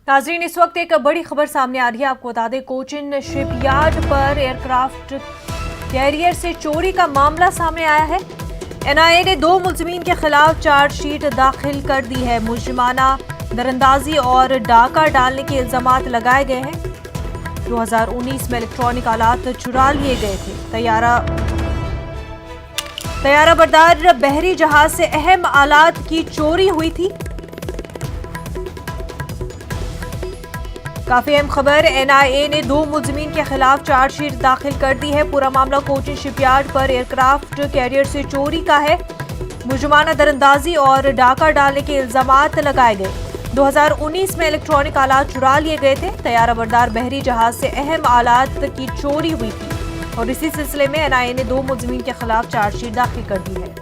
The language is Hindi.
नाजरीन, इस वक्त एक बड़ी खबर सामने आ रही है। आपको बता दें, कोचिन शिपयार्ड पर एयरक्राफ्ट कैरियर से चोरी का मामला सामने आया है। एनआईए ने 2 मुलजिमीन के खिलाफ चार्जशीट दाखिल कर दी है। मुलजिमाना दरअंदाजी और डाका डालने के इल्जामात लगाए गए हैं। 2019 में इलेक्ट्रॉनिक आलात चुरा लिए गए थे। तैयारा बरदार बहरी जहाज से अहम आलात की चोरी हुई थी। काफी अहम खबर। एनआईए ने 2 मुलजिमीन के खिलाफ चार्जशीट दाखिल कर दी है। पूरा मामला कोचिन शिपयार्ड पर एयरक्राफ्ट कैरियर से चोरी का है। मुलजिमाना दरअंदाजी और डाका डालने के इल्जामात लगाए गए। 2019 में इलेक्ट्रॉनिक आलात चुरा लिए गए थे। तैयारा बरदार बहरी जहाज से अहम आलात की चोरी हुई थी और इसी सिलसिले में एनआईए ने 2 मुलजिमीन के खिलाफ चार्जशीट दाखिल कर दी है।